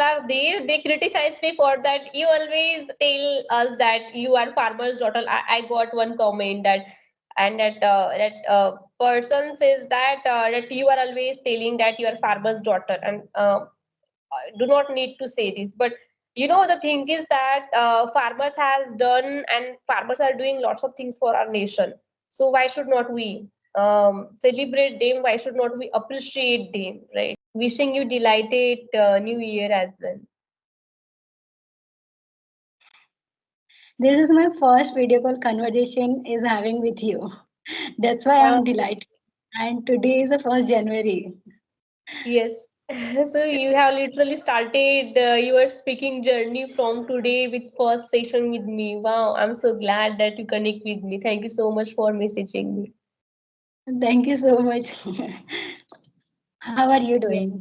people are there, they criticize me for that. You always tell us that you are farmer's daughter. I got one comment that, and that person says that you are always telling that you are farmer's daughter, and do not need to say this. But the thing is that farmers has done and farmers are doing lots of things for our nation. So why should not we celebrate them? Why should not we appreciate them, right? Wishing you delighted new year as well. This is my first video call conversation is having with you. That's why Uh, I'm delighted. And today is the 1st January. yes. So you have literally started your speaking journey from today with first session with me. Wow, I'm so glad that you connect with me. Thank you so much for messaging me. Thank you so much. How are you Yeah. doing?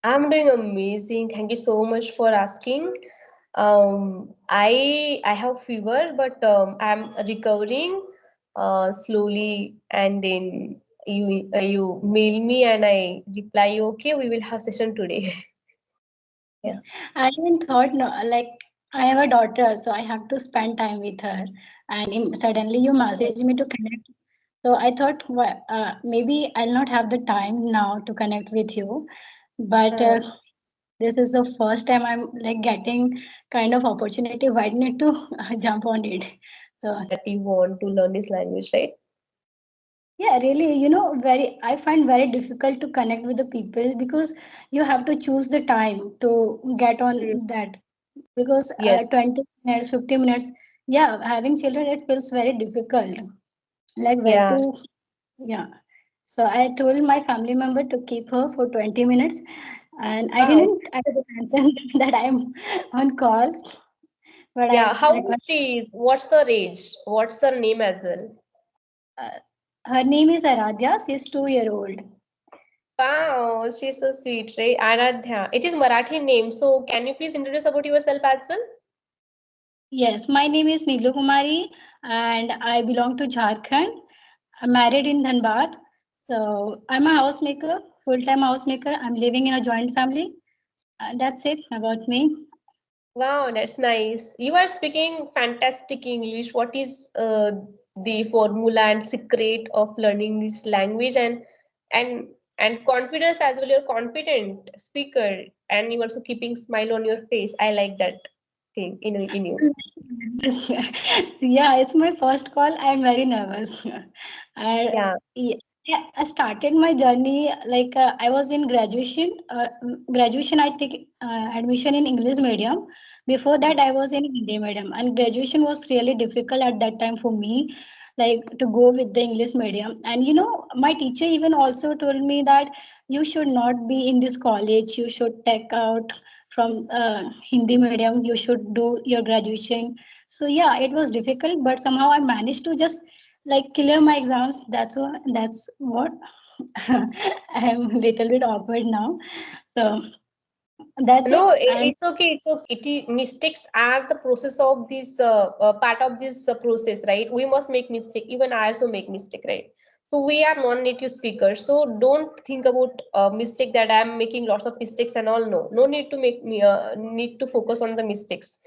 I'm doing amazing. Thank you so much for asking. I have fever, but I'm recovering slowly. And then you mail me, and I reply you. Okay, we will have session today. Yeah. I even thought, no, like, I have a daughter, so I have to spend time with her. And suddenly you message me to connect. So I thought, maybe I'll not have the time now to connect with you. But Uh, this is the first time I'm like getting kind of opportunity. Why need to jump on it? So that you want to learn this language, right? yeah, really, very I find very difficult to connect with the people because you have to choose the time to get Mm. on that. Because Yes. 20 minutes, 50 minutes, yeah, having children, it feels very difficult. Like where Yeah. to, yeah. So I told my family member to keep her for 20 minutes, and Wow. I didn't mention that I'm on call, but Yeah. I How old request. she is? What's her age? What's her name as well? Uh, Her name is Aradhya. She's 2 year old. Wow, she's so sweet, right? Aradhya. It is Marathi name. So can you please introduce about yourself as well? Yes, my name is Neelu Kumari, and I belong to Jharkhand. I'm married in Dhanbad. So I'm a housemaker, full-time housemaker. I'm living in a joint family. That's it about me. Wow, that's nice. You are speaking fantastic English. What is the formula and secret of learning this language, and and confidence as well? You're confident speaker, and you also keeping smile on your face. I like that thing in you. Yeah, it's my first call. I'm very nervous. I, Yeah. yeah, yeah, I started my journey like I was in graduation. Graduation, I take admission in English medium. Before that, I was in Hindi medium, and graduation was really difficult at that time for me, like to go with the English medium. And my teacher even also told me that you should not be in this college. You should take out from Hindi medium. You should do your graduation. So yeah, it was difficult, but somehow I managed to just like clear my exams. That's what I'm a little bit awkward now. So that's No, it. And it's okay. It's okay. Mistakes are the process of this part of this process, right? We must make mistake. Even I also make mistake, right? So we are non-native speakers. So don't think about mistake that I'm making lots of mistakes and all. No, no need to make me need to focus on the mistakes.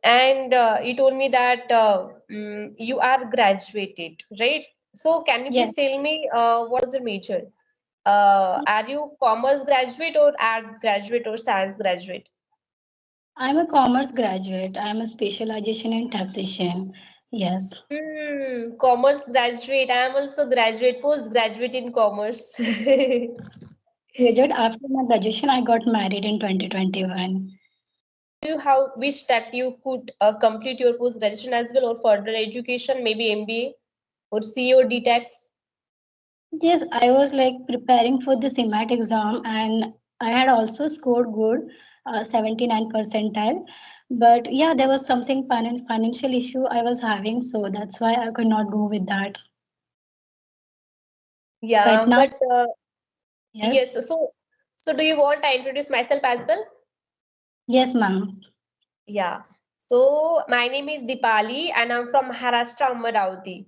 And you told me that you are graduated, right? So can you yes, please tell me what is your major? Are you commerce graduate or art graduate or science graduate? I'm a commerce graduate. I'm a specialization in taxation. Yes. Commerce graduate. I am also graduate, postgraduate in commerce. Graduate after my graduation, I got married in 2021. You have wished that you could complete your post graduation as well or further education, maybe MBA or C or DTAX. Yes, I was like preparing for the CMAT exam and I had also scored good, 79 percentile. But yeah, there was something financial issue I was having, so that's why I could not go with that. But Yeah, now, but yes, yes. So do you want I introduce myself as well? yes, ma'am. Yeah. So my name is Dipali and I'm from Maharashtra, Amaravati.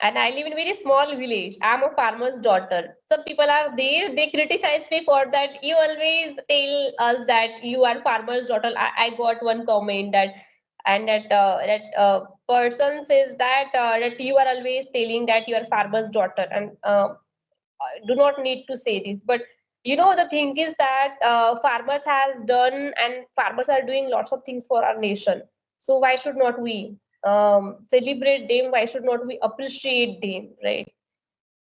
and I live in a very small village. I'm a farmer's daughter. Some people are there, they criticize me for that. You always tell us that you are farmer's daughter. I got one comment that, and that person says that you are always telling that you are farmer's daughter, and do not need to say this, but the thing is that farmers has done and farmers are doing lots of things for our nation. So why should not we celebrate them? Why should not we appreciate them, right?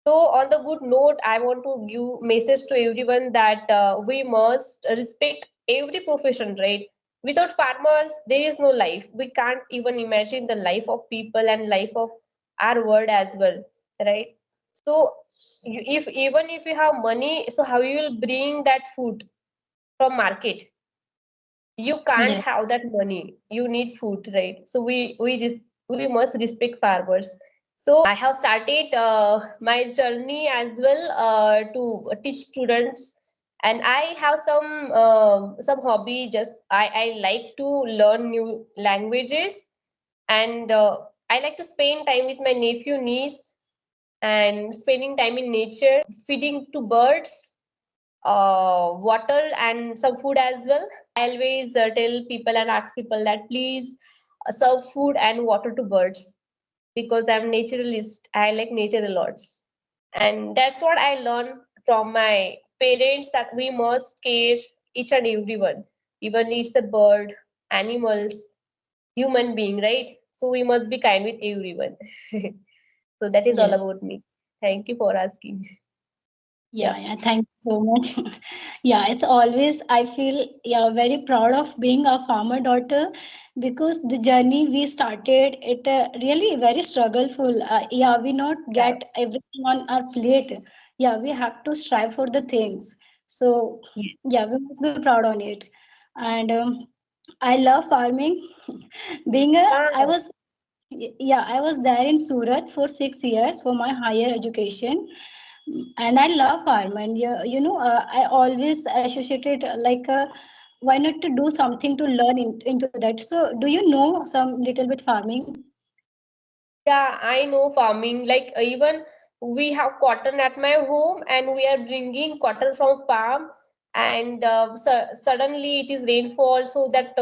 So on the good note, I want to give message to everyone that we must respect every profession, right? Without farmers there is no life. We can't even imagine the life of people and life of our world as well, right? So if even if you have money, so how you will bring that food from market? You can't Yes. have that money. You need food, right? So we must respect farmers. So I have started my journey as well to teach students, and I have some hobby. Just I like to learn new languages, and I like to spend time with my nephew niece and spending time in nature, feeding to birds, water and some food as well. I always tell people and ask people that please serve food and water to birds, because I'm naturalist. I like nature a lot. And that's what I learned from my parents, that we must care each and everyone, even it's a bird, animals, human being, right? So we must be kind with everyone. So that is all Yes. about me. Thank you for asking. Yeah, Yeah. yeah, thank you so much. Yeah, it's always, I feel, yeah, very proud of being a farmer daughter because the journey we started, it really very struggleful. Yeah, we not Yeah. get everything on our plate. Yeah, we have to strive for the things. So, Yes. yeah, we must be proud on it. And I love farming. Being a, Ah, I was, yeah, I was there in Surat for 6 years for my higher education, and I love farm. And I always associated why not to do something to learn into that. So do you know some little bit farming? yeah, I know farming. Like even we have cotton at my home, and we are bringing cotton from farm, and suddenly it is rainfall, so that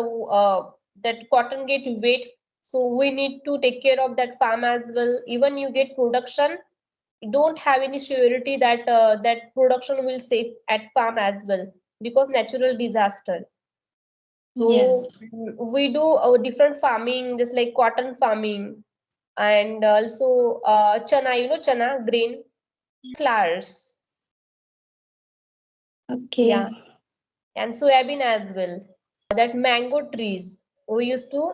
cotton get wet. So we need to take care of that farm as well. Even you get production, you don't have any surety that that production will save at farm as well, because natural disaster. So Yes. we do different farming, just like cotton farming, and also chana, chana grain, flowers, Okay. yeah, and soybean as well. That mango trees, we used to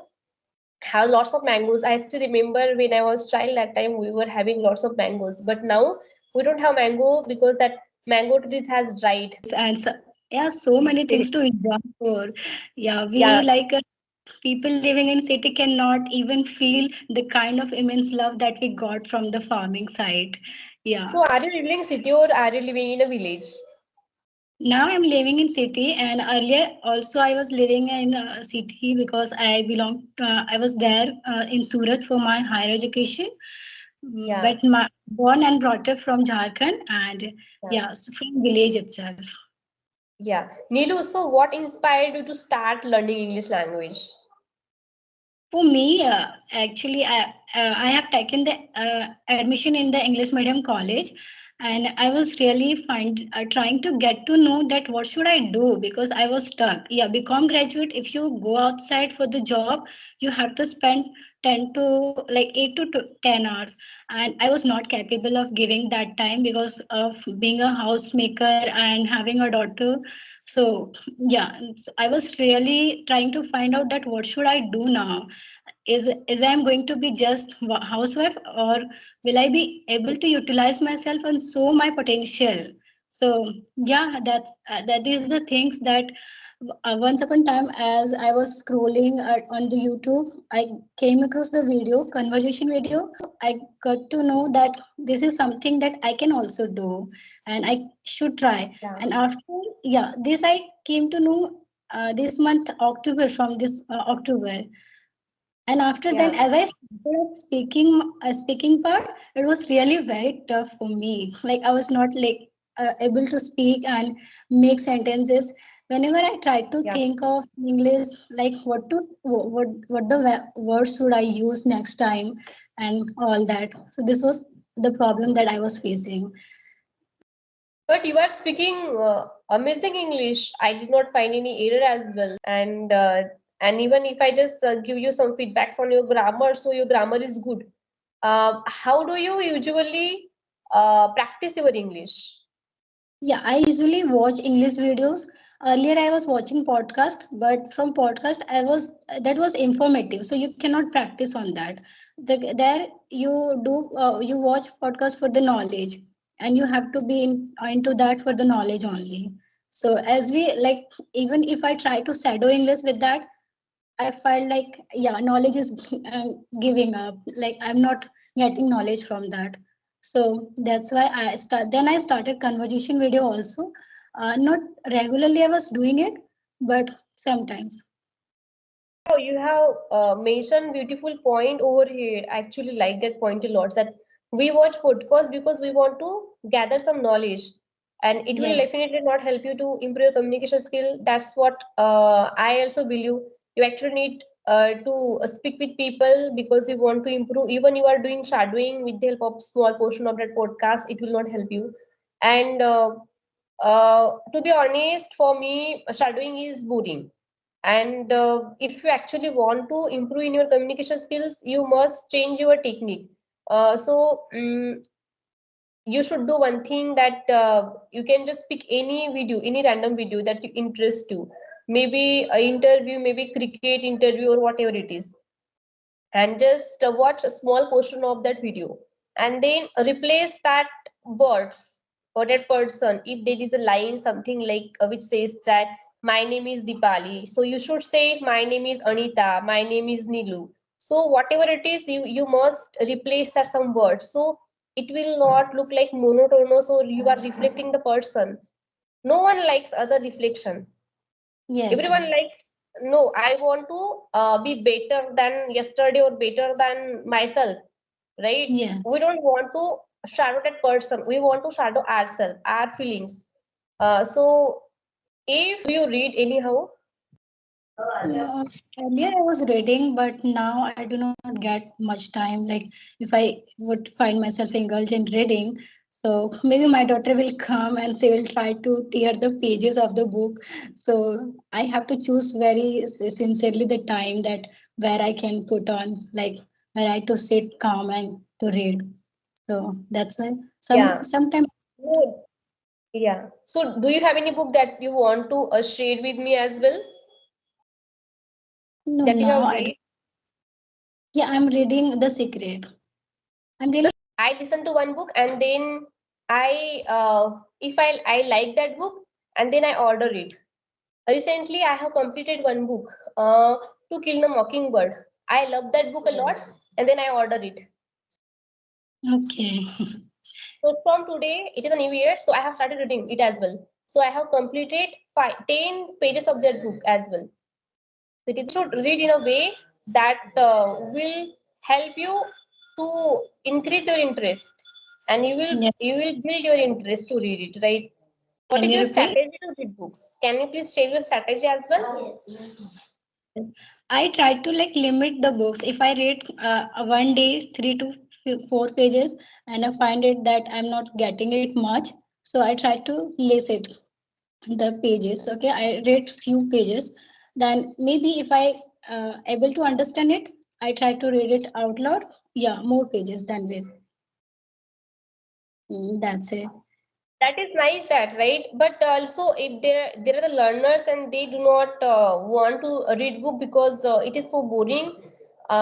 have lots of mangoes. I still remember when I was child, that time we were having lots of mangoes, but now we don't have mango because that mango trees has dried. And so, yeah, so many things to enjoy for. Yeah, Yeah. we people living in city cannot even feel the kind of immense love that we got from the farming side. Yeah. So are you living in city or are you living in a village? Now I'm living in city, and earlier also I was living in city because I was there in Surat for my higher education. Yeah. But my born and brought up from Jharkhand, and Yeah. yeah, so from village itself. Yeah. Nilu, so what inspired you to start learning English language? For me, actually, I have taken the admission in the English medium college, and I was really trying to get to know that what should I do because I was stuck. Yeah, become graduate. If you go outside for the job, you have to spend 8 to 10 hours, and I was not capable of giving that time because of being a housemaker and having a daughter. So yeah, so I was really trying to find out that what should I do now. Is I'm going to be just housewife, or will I be able to utilize myself and show my potential? So yeah, that is the things that once upon time as I was scrolling on the YouTube, I came across the video conversation video. I got to know that this is something that I can also do and I should try. Yeah. And after, yeah, this I came to know this month October, from this October. And after then, Yeah. as I started speaking part, it was really very tough for me. Like I was not like able to speak and make sentences. Whenever I tried to Yeah. think of English, like what the words should I use next time, and all that. So this was the problem that I was facing. But you are speaking amazing English. I did not find any error as well. And even if I just give you some feedbacks on your grammar, so your grammar is good. How do you usually practice your English? Yeah, I usually watch English videos. Earlier, I was watching podcast, but from podcast, I was that was informative, so you cannot practice on that. There, you watch podcast for the knowledge, and you have to be into that for the knowledge only. So as we like, even if I try to shadow English with that, I felt like, yeah, knowledge is giving up. Like I'm not getting knowledge from that. So that's why Then I started conversation video also. Not regularly I was doing it, but sometimes. Oh, you have mentioned beautiful point over here. I actually like that point a lot. That we watch podcasts because we want to gather some knowledge, and it will Yes, definitely not help you to improve your communication skill. That's what I also believe. You actually need to speak with people because you want to improve. Even you are doing shadowing with the help of small portion of that podcast, it will not help you. And to be honest, for me, shadowing is boring. And if you actually want to improve in your communication skills, you must change your technique. You should do one thing that you can just pick any video, any random video that you interest you. Maybe a interview, maybe cricket interview or whatever it is, and just watch a small portion of that video and then replace that words for that person. If there is a line something like which says that my name is Dipali, so you should say my name is Anita, my name is Nilu. So whatever it is, you must replace that some words, so it will not look like monotonous or you are reflecting the person. No one likes other reflection. yes, Everyone yes, likes, no, I want to be better than yesterday or better than myself, right? yes. We don't want to shadow that person, we want to shadow ourselves, our feelings. So if you read anyhow. Uh, Earlier I was reading, but now I do not get much time. Like if I would find myself indulged in reading, so maybe my daughter will come and she will try to tear the pages of the book. So I have to choose very sincerely the time that where I can put on, like where I to sit calm and to read. So that's why Yeah. sometimes Good. Yeah, so do you have any book that you want to share with me as well, no, that you now have I do. read? Yeah, I'm reading The Secret. I'm really I listen to one book and then I if I like that book and then I order it. Recently, I have completed one book, To Kill the Mockingbird. I love that book a lot, and then I order it. okay. So from today, it is a new year, so I have started reading it as well. So I have completed 10 pages of that book as well. So it is should read in a way that will help you to increase your interest, and Yeah. you will build your interest to read it, right? What Can is you your repeat? strategy to read books? Can you please share your strategy as well? I try to like limit the books. If I read one day 3 to 4 pages and I find it that I'm not getting it much, so I try to list it the pages. Okay, I read few pages. Then maybe if I able to understand it, I try to read it out loud. Yeah, more pages than with. That's it. That is nice, that right. But also, if there are the learners and they do not want to read book because it is so boring,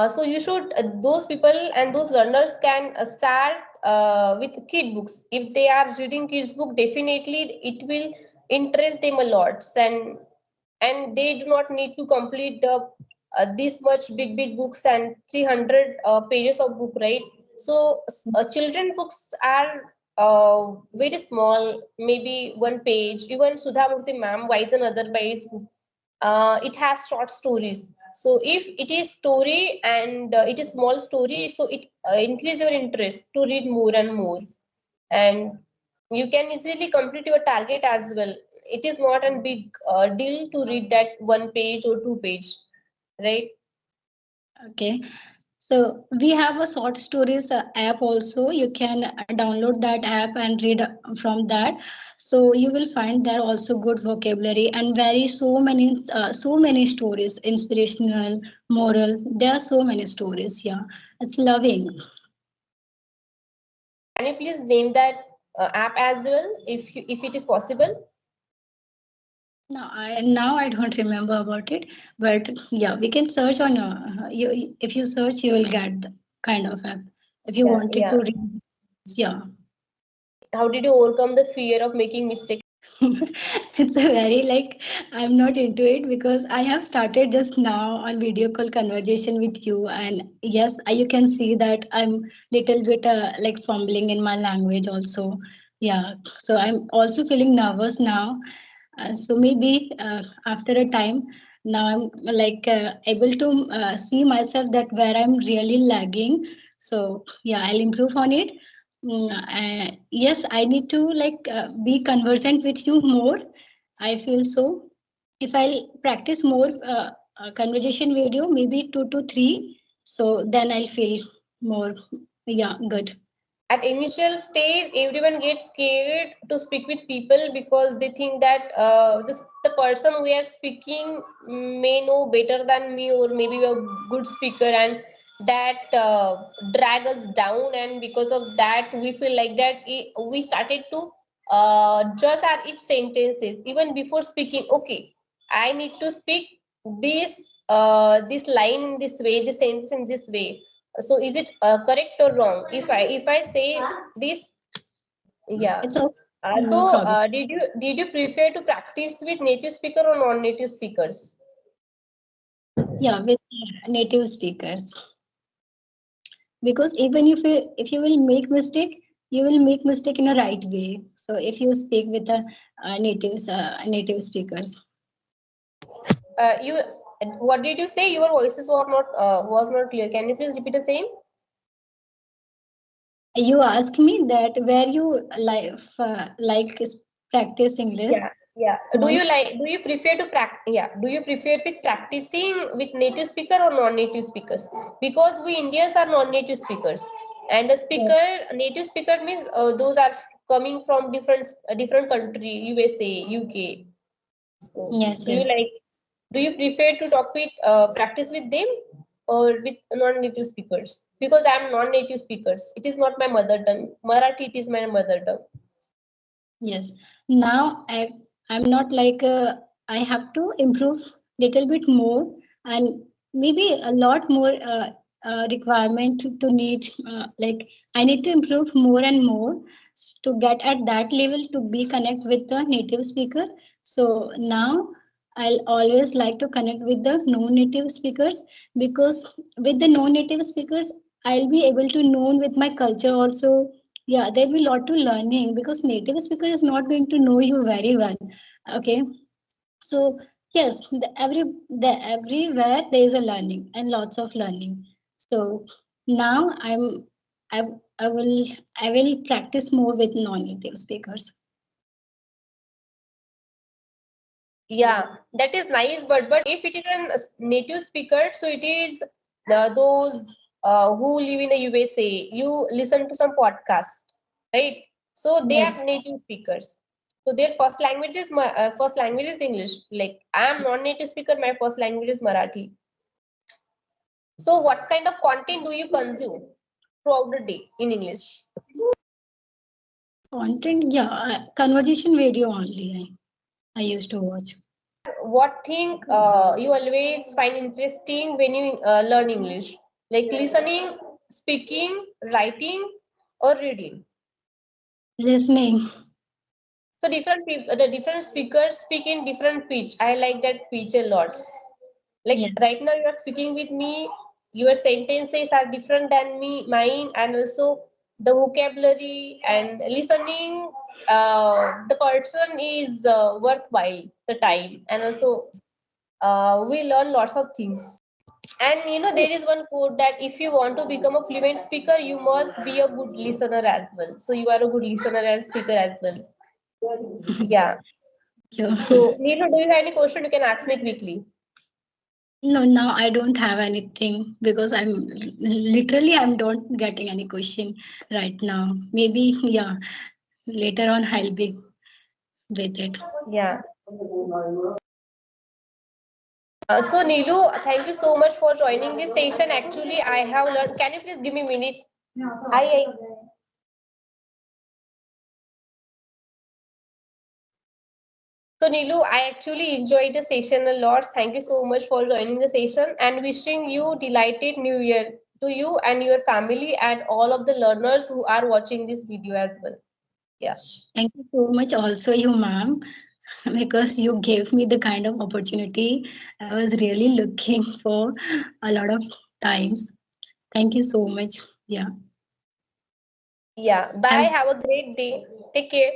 so you should those people and those learners can start with kid books. If they are reading kids book, definitely it will interest them a lot, and they do not need to complete the this much big books and 300 pages of book, right? So children books are very small, maybe one page. Even Sudha Murthy ma'am, Wise and Otherwise, it has short stories. So if it is story and it is small story, so it increase your interest to read more and more, and you can easily complete your target as well. It is not a big deal to read that one page or two page, right? Okay. So we have a short stories app also. You can download that app and read from that. So you will find there also good vocabulary and very so many stories, inspirational, moral. There are so many stories. Yeah, it's loving. Can you please name that app as well, if it is possible? Now I don't remember about it, but yeah, we can search on you. If you search, you will get the kind of app. If you Yeah, wanted yeah. to read, yeah. How did you overcome the fear of making mistakes? It's a very like I'm not into it because I have started just now on video call conversation with you, and yes, you can see that I'm little bit like fumbling in my language also. Yeah, so I'm also feeling nervous now. So maybe after a time, now I'm like able to see myself that where I'm really lagging. So yeah, I'll improve on it. Yes, I need to like be conversant with you more. I feel so. If I'll practice more conversation video, maybe 2 to 3, so then I'll feel more, yeah, good. At initial stage, everyone gets scared to speak with people because they think that the person we are speaking may know better than me, or maybe a good speaker, and that drag us down, and because of that we feel like that we started to judge our each sentences even before speaking. Okay, I need to speak this line in this way, this sentence in this way. So is it correct or wrong if I say this? Yeah. It's okay, So no problem. did you prefer to practice with native speaker or non-native speakers? Yeah, with native speakers. Because even if you will make mistake, you will make mistake in a right way. So if you speak with a native speakers, You what did you say? Your voices was not clear. Can you please repeat the same? you ask me that where you like practice English. Yeah, yeah. Do Non, you like? Do you prefer to practice? Yeah. Do you prefer with practicing with native speaker or non-native speakers? Because we Indians are non-native speakers, and a speaker, native speaker means those are coming from different country, USA, UK. So, yes, do you yes, like? Do you prefer to talk with practice with them or with non-native speakers? Because I'm non-native speakers. It is not my mother tongue. Marathi, it is my mother tongue. yes. Now I'm not like I have to improve little bit more, and maybe a lot more requirement to need like I need to improve more and more to get at that level to be connect with the native speaker. So now I'll always like to connect with the non-native speakers, because with the non-native speakers I'll be able to know with my culture also. Yeah, there'll be a lot to learning because native speaker is not going to know you very well. Okay, so yes, everywhere there is a learning and lots of learning. So now I I will I will practice more with non-native speakers. Yeah, that is nice, but if it is a native speaker, so it is those who live in the USA. You listen to some podcast, right? So they Yes, are native speakers. So their first language is English. Like I am non-native speaker, my first language is Marathi. So what kind of content do you consume throughout the day in English? content. Yeah, conversation video only. I used to watch. What thing you always find interesting when you learn English? Like listening, speaking, writing, or reading? Listening. So different people, the different speakers speak in different pitch. I like that pitch a lot. Like Yes. right now you are speaking with me, your sentences are different than mine, and also the vocabulary and listening. The person is worthwhile the time, and also we learn lots of things. And there is one quote that if you want to become a fluent speaker, you must be a good listener as well. So you are a good listener as speaker as well. Yeah. Yeah. So Neelu, do you have any question? You can ask me quickly. No, now I don't have anything because I'm don't getting any question right now. Maybe yeah, later on I'll be with it. Yeah. So Neelu, thank you so much for joining this session. Actually, I have learned. Can you please give me a minute? I. So Neelu, I actually enjoyed the session a lot. Thank you so much for joining the session and wishing you delighted New Year to you and your family and all of the learners who are watching this video as well. Yeah. Thank you so much also you ma'am because you gave me the kind of opportunity I was really looking for a lot of times. Thank you so much. Yeah. Yeah. Bye. Have Have a great day. Take care.